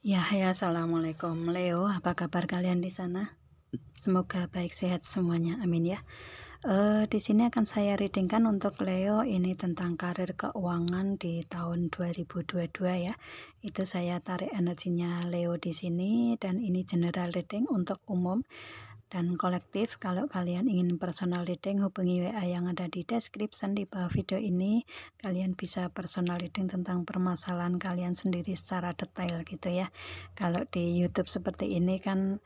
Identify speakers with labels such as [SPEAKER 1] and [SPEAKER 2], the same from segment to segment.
[SPEAKER 1] Ya, assalamualaikum Leo, apa kabar kalian di sana? Semoga baik sehat semuanya, amin ya. Di sini akan saya readingkan untuk Leo ini tentang karir keuangan di tahun 2022 ya. Itu saya tarik energinya Leo di sini dan ini general reading untuk umum dan kolektif. Kalau kalian ingin personal reading, hubungi WA yang ada di description di bawah video ini. Kalian bisa personal reading tentang permasalahan kalian sendiri secara detail gitu ya. Kalau di YouTube seperti ini kan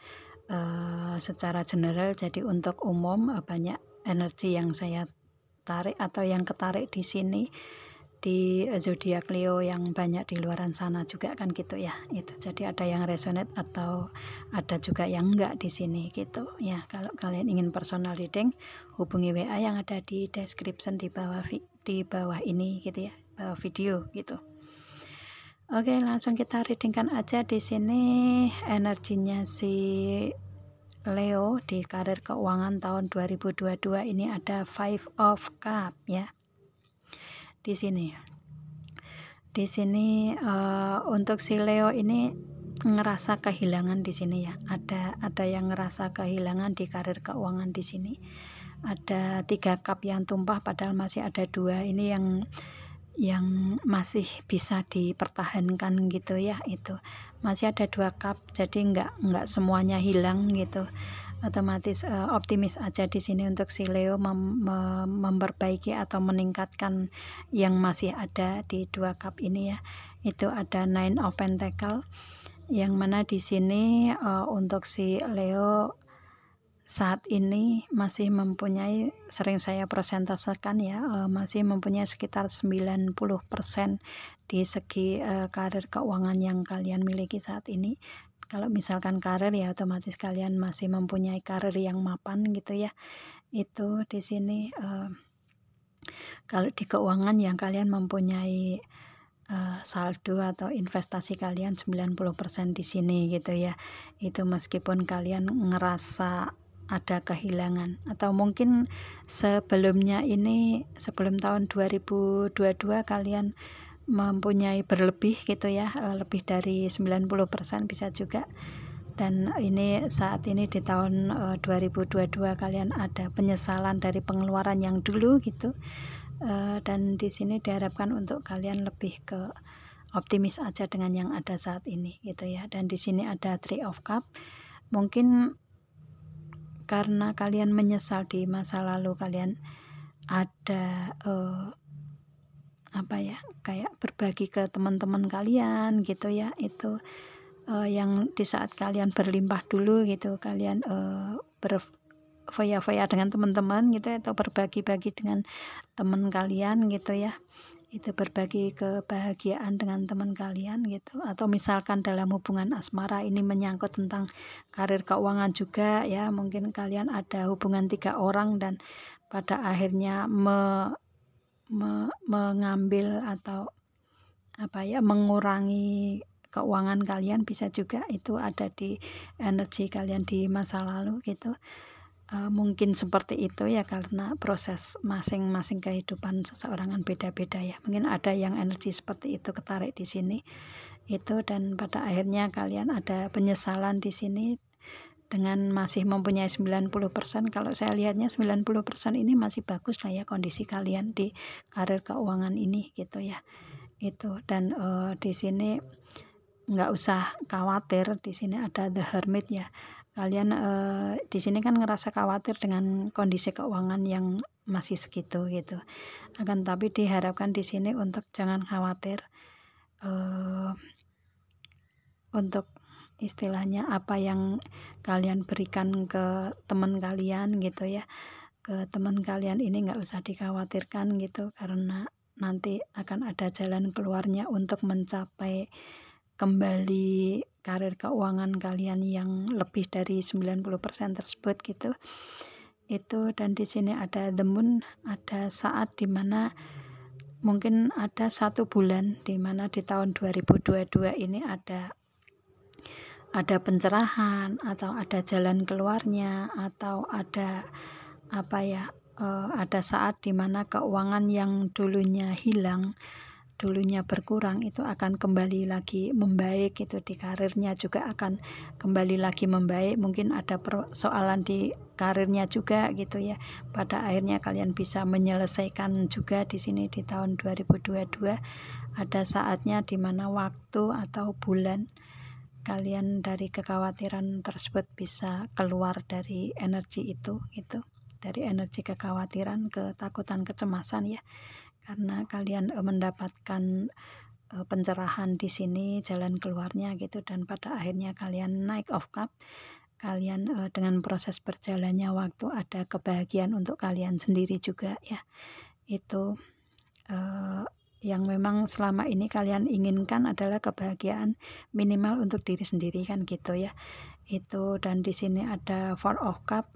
[SPEAKER 1] secara general, jadi untuk umum banyak energi yang saya tarik atau yang ketarik di sini di zodiak Leo yang banyak di luaran sana juga kan gitu ya. Itu jadi ada yang resonate atau ada juga yang enggak di sini gitu ya. Kalau kalian ingin personal reading, hubungi WA yang ada di description di bawah ini gitu ya, bawah video gitu. Oke, langsung kita readingkan aja di sini energinya si Leo di karir keuangan tahun 2022 ini. Ada Five of Cup ya. Di sini untuk si Leo ini ngerasa kehilangan di sini ya. Ada yang ngerasa kehilangan di karir keuangan di sini. Ada 3 cup yang tumpah padahal masih ada 2. Ini yang masih bisa dipertahankan gitu ya. Itu masih ada 2 cup, jadi nggak semuanya hilang gitu. Otomatis optimis aja di sini untuk si Leo memperbaiki atau meningkatkan yang masih ada di 2 cup ini ya. Itu ada Nine of Pentacle yang mana di sini untuk si Leo saat ini masih mempunyai, sering saya persentasekan ya, masih mempunyai sekitar 90% di segi karir keuangan yang kalian miliki saat ini. Kalau misalkan karir ya otomatis kalian masih mempunyai karir yang mapan gitu ya. Itu di sini kalau di keuangan yang kalian mempunyai saldo atau investasi kalian 90% di sini gitu ya. Itu meskipun kalian ngerasa ada kehilangan atau mungkin sebelumnya ini, sebelum tahun 2022 kalian mempunyai berlebih gitu ya, lebih dari 90% bisa juga. Dan ini saat ini di tahun 2022 kalian ada penyesalan dari pengeluaran yang dulu gitu. Dan di sini diharapkan untuk kalian lebih ke optimis aja dengan yang ada saat ini gitu ya. Dan di sini ada Three of Cup. Mungkin karena kalian menyesal di masa lalu, kalian ada kayak berbagi ke teman-teman kalian gitu ya. Itu yang di saat kalian berlimpah dulu gitu, kalian berfoya-foya dengan teman-teman gitu, atau berbagi-bagi dengan teman kalian gitu ya. Itu berbagi kebahagiaan dengan teman kalian gitu. Atau misalkan dalam hubungan asmara ini menyangkut tentang karir keuangan juga ya, mungkin kalian ada hubungan 3 orang dan pada akhirnya mengambil atau mengurangi keuangan kalian, bisa juga itu ada di energi kalian di masa lalu gitu. Mungkin seperti itu ya, karena proses masing-masing kehidupan seseorang kan beda-beda ya. Mungkin ada yang energi seperti itu ketarik di sini itu, dan pada akhirnya kalian ada penyesalan di sini dengan masih mempunyai 90%. Kalau saya lihatnya 90% ini masih bagus lah ya kondisi kalian di karir keuangan ini gitu ya. Itu, dan di sini nggak usah khawatir. Di sini ada The Hermit ya. Kalian di sini kan ngerasa khawatir dengan kondisi keuangan yang masih segitu gitu. Akan tapi diharapkan di sini untuk jangan khawatir, untuk istilahnya apa yang kalian berikan ke teman kalian gitu ya. Ke teman kalian ini nggak usah dikhawatirkan gitu, karena nanti akan ada jalan keluarnya untuk mencapai kembali karir keuangan kalian yang lebih dari 90% tersebut gitu. Itu, dan di sini ada The Moon, ada saat dimana mungkin ada 1 bulan dimana di tahun 2022 ini ada pencerahan atau ada jalan keluarnya, atau ada ada saat dimana keuangan yang dulunya hilang dulunya berkurang itu akan kembali lagi membaik, itu di karirnya juga akan kembali lagi membaik. Mungkin ada persoalan di karirnya juga gitu ya, pada akhirnya kalian bisa menyelesaikan juga di sini. Di tahun 2022 ada saatnya dimana waktu atau bulan kalian dari kekhawatiran tersebut bisa keluar dari energi itu, dari energi kekhawatiran, ketakutan, kecemasan ya, karena kalian mendapatkan pencerahan di sini, jalan keluarnya gitu. Dan pada akhirnya kalian naik of cup, kalian dengan proses berjalannya waktu ada kebahagiaan untuk kalian sendiri juga ya. Itu yang memang selama ini kalian inginkan adalah kebahagiaan minimal untuk diri sendiri kan gitu ya. Itu, dan di sini ada Four of Cup,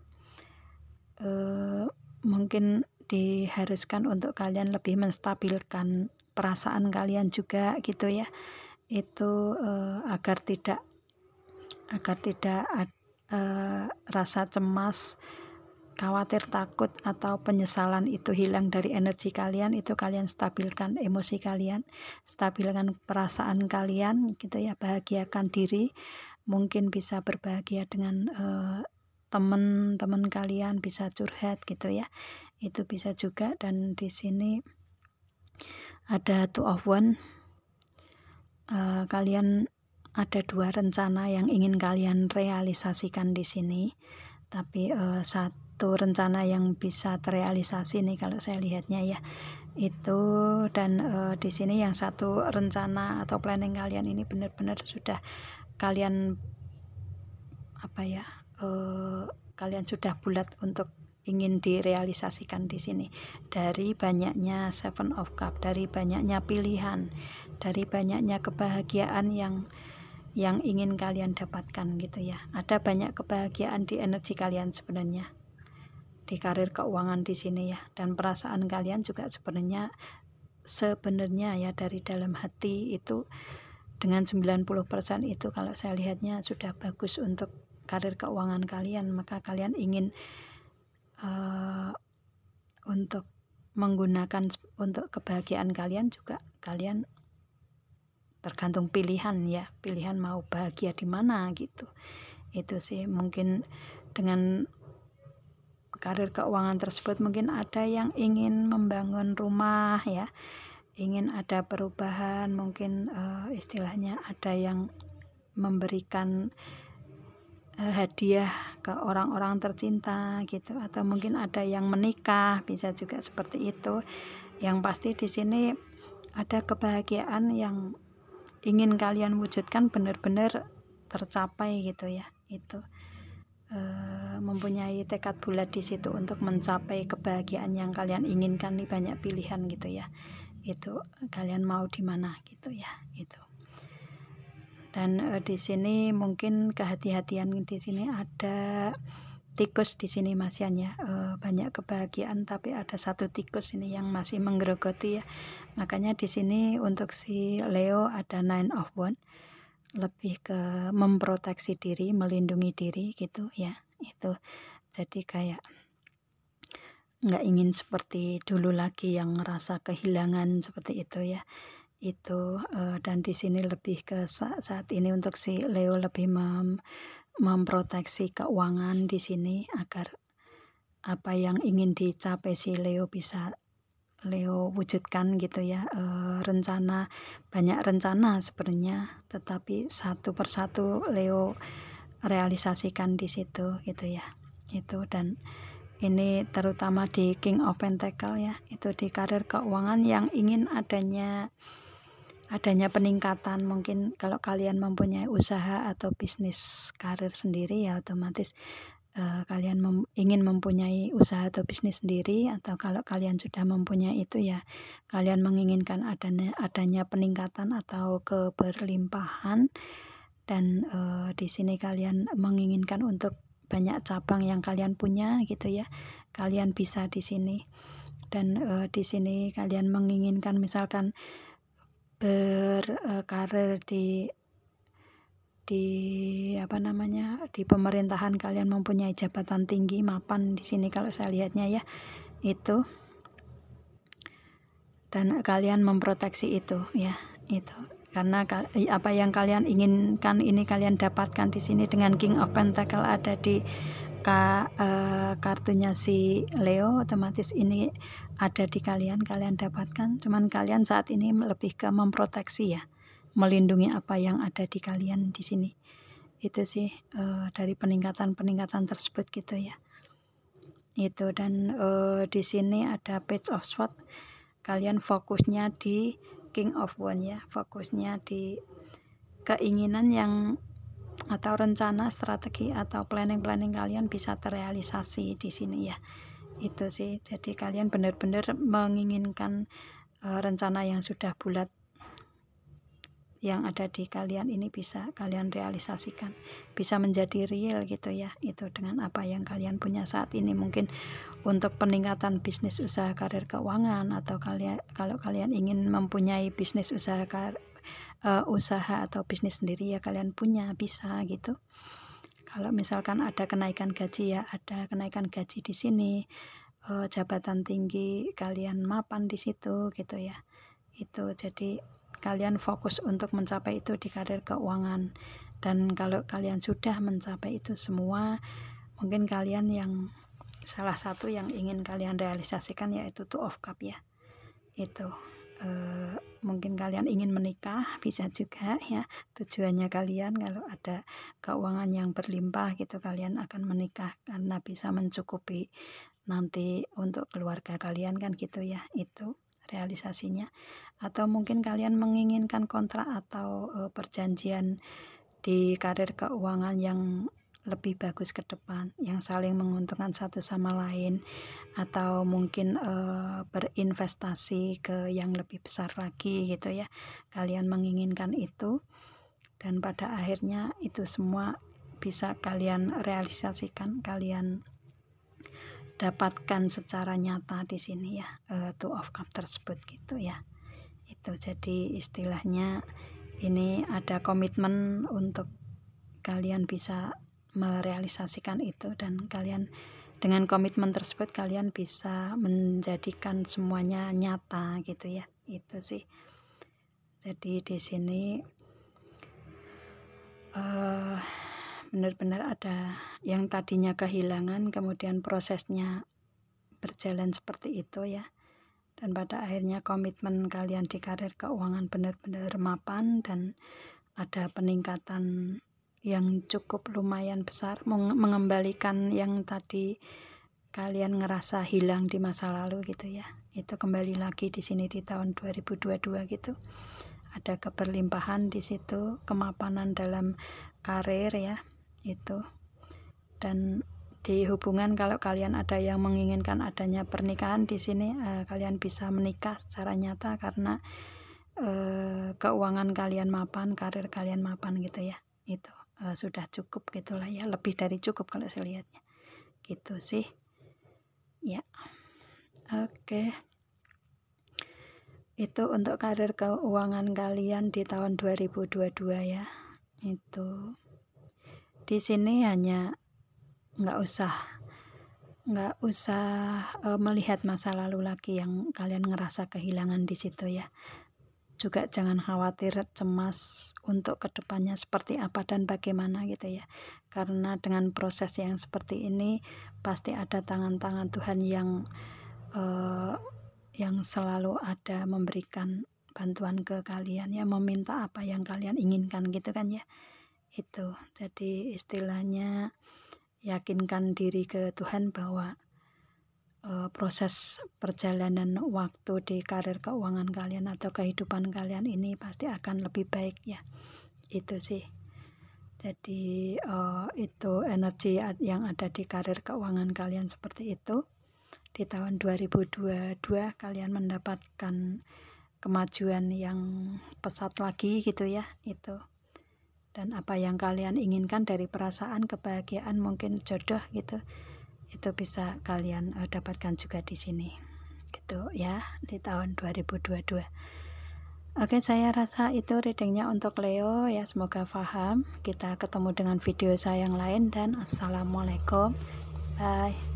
[SPEAKER 1] mungkin diharuskan untuk kalian lebih menstabilkan perasaan kalian juga gitu ya. Itu agar tidak rasa cemas, khawatir, takut, atau penyesalan itu hilang dari energi kalian. Itu kalian stabilkan emosi kalian, stabilkan perasaan kalian gitu ya, bahagiakan diri. Mungkin bisa berbahagia dengan teman-teman kalian, bisa curhat gitu ya, itu bisa juga. Dan di sini ada Two of Wands, kalian ada dua rencana yang ingin kalian realisasikan di sini, tapi satu rencana yang bisa terrealisasi nih kalau saya lihatnya ya, itu. Dan di sini yang satu rencana atau planning kalian ini benar-benar sudah kalian kalian sudah bulat untuk ingin direalisasikan di sini. Dari banyaknya Seven of Cup, dari banyaknya pilihan, dari banyaknya kebahagiaan yang ingin kalian dapatkan gitu ya. Ada banyak kebahagiaan di energi kalian sebenarnya, di karir keuangan di sini ya. Dan perasaan kalian juga sebenarnya ya dari dalam hati itu dengan 90% itu kalau saya lihatnya sudah bagus untuk karir keuangan kalian. Maka kalian ingin untuk menggunakan untuk kebahagiaan kalian juga, kalian tergantung pilihan ya, pilihan mau bahagia di mana gitu. Itu sih mungkin dengan karir keuangan tersebut. Mungkin ada yang ingin membangun rumah ya, ingin ada perubahan, mungkin istilahnya ada yang memberikan hadiah ke orang-orang tercinta gitu, atau mungkin ada yang menikah, bisa juga seperti itu. Yang pasti di sini ada kebahagiaan yang ingin kalian wujudkan benar-benar tercapai gitu ya. Itu mempunyai tekad bulat di situ untuk mencapai kebahagiaan yang kalian inginkan. Nih banyak pilihan gitu ya. Itu kalian mau di mana gitu ya. Itu. Dan di sini mungkin kehati-hatian di sini ada tikus di sini Mas Yan ya. Banyak kebahagiaan tapi ada satu tikus ini yang masih menggerogoti ya. Makanya di sini untuk si Leo ada Nine of Wands, lebih ke memproteksi diri, melindungi diri gitu ya. Itu jadi kayak nggak ingin seperti dulu lagi yang ngerasa kehilangan seperti itu ya. Itu dan di sini lebih ke saat ini untuk si Leo lebih memproteksi keuangan di sini, agar apa yang ingin dicapai si Leo bisa Leo wujudkan gitu ya. Banyak rencana sebenarnya, tetapi satu persatu Leo realisasikan di situ gitu ya. Itu. Dan ini terutama di King of Pentacle ya, itu di karir keuangan yang ingin adanya peningkatan. Mungkin kalau kalian mempunyai usaha atau bisnis karir sendiri ya, otomatis kalian ingin mempunyai usaha atau bisnis sendiri. Atau kalau kalian sudah mempunyai itu ya, kalian menginginkan adanya peningkatan atau keberlimpahan. Dan di sini kalian menginginkan untuk banyak cabang yang kalian punya gitu ya. Kalian bisa di sini. Dan di sini kalian menginginkan misalkan berkarir di di pemerintahan, kalian mempunyai jabatan tinggi, mapan di sini kalau saya lihatnya ya. Itu. dan kalian memproteksi itu ya, itu. Karena apa yang kalian inginkan ini kalian dapatkan di sini dengan King of Pentacle ada di kartunya si Leo, otomatis ini ada di kalian dapatkan. Cuman kalian saat ini lebih ke memproteksi ya, melindungi apa yang ada di kalian di sini. Itu sih dari peningkatan tersebut gitu ya. Itu. Dan di sini ada Page of Swords. Kalian fokusnya di King of Wands ya, fokusnya di keinginan yang atau rencana, strategi atau planning kalian bisa terrealisasi di sini ya. Itu sih. Jadi kalian benar-benar menginginkan rencana yang sudah bulat yang ada di kalian ini bisa kalian realisasikan, bisa menjadi real gitu ya. Itu dengan apa yang kalian punya saat ini, mungkin untuk peningkatan bisnis, usaha, karir, keuangan, atau kalau kalian ingin mempunyai bisnis usaha atau bisnis sendiri ya, kalian punya bisa gitu. Kalau misalkan ada kenaikan gaji ya, ada kenaikan gaji di sini, jabatan tinggi kalian mapan di situ gitu ya. Itu jadi kalian fokus untuk mencapai itu di karir keuangan. Dan kalau kalian sudah mencapai itu semua, mungkin kalian yang salah satu yang ingin kalian realisasikan yaitu Two of Cups ya. Itu mungkin kalian ingin menikah, bisa juga ya, tujuannya kalian kalau ada keuangan yang berlimpah gitu, kalian akan menikah karena bisa mencukupi nanti untuk keluarga kalian kan gitu ya. Itu realisasinya. Atau mungkin kalian menginginkan kontrak atau perjanjian di karir keuangan yang lebih bagus ke depan, yang saling menguntungkan satu sama lain, atau mungkin berinvestasi ke yang lebih besar lagi gitu ya. Kalian menginginkan itu, dan pada akhirnya itu semua bisa kalian realisasikan, kalian dapatkan secara nyata di sini ya, Two of Cups tersebut gitu ya. Itu jadi istilahnya ini ada komitmen untuk kalian bisa merealisasikan itu, dan kalian dengan komitmen tersebut kalian bisa menjadikan semuanya nyata gitu ya. Itu sih. Jadi di sini benar-benar ada yang tadinya kehilangan, kemudian prosesnya berjalan seperti itu ya, dan pada akhirnya komitmen kalian di karir keuangan benar-benar mapan, dan ada peningkatan yang cukup lumayan besar, mengembalikan yang tadi kalian ngerasa hilang di masa lalu gitu ya. Itu kembali lagi di sini di tahun 2022 gitu. Ada keberlimpahan di situ, kemapanan dalam karir ya. Itu. Dan di hubungan, kalau kalian ada yang menginginkan adanya pernikahan di sini, kalian bisa menikah secara nyata karena keuangan kalian mapan, karir kalian mapan gitu ya. Itu sudah cukup gitulah ya, lebih dari cukup kalau saya lihatnya gitu sih ya. Oke. Itu untuk karir keuangan kalian di tahun 2022 ya. Itu di sini hanya nggak usah melihat masa lalu lagi yang kalian ngerasa kehilangan di situ ya. Juga jangan khawatir, cemas untuk kedepannya seperti apa dan bagaimana gitu ya. Karena dengan proses yang seperti ini pasti ada tangan-tangan Tuhan yang selalu ada memberikan bantuan ke kalian ya, meminta apa yang kalian inginkan gitu kan ya. Itu jadi istilahnya yakinkan diri ke Tuhan bahwa proses perjalanan waktu di karir keuangan kalian atau kehidupan kalian ini pasti akan lebih baik ya. Itu sih. Jadi itu energi yang ada di karir keuangan kalian seperti itu. Di tahun 2022 kalian mendapatkan kemajuan yang pesat lagi gitu ya. Itu. Dan apa yang kalian inginkan dari perasaan, kebahagiaan, mungkin jodoh gitu, itu bisa kalian dapatkan juga di sini gitu ya, di tahun 2022. Oke, saya rasa itu readingnya untuk Leo ya, semoga paham. Kita ketemu dengan video saya yang lain, dan assalamualaikum, bye.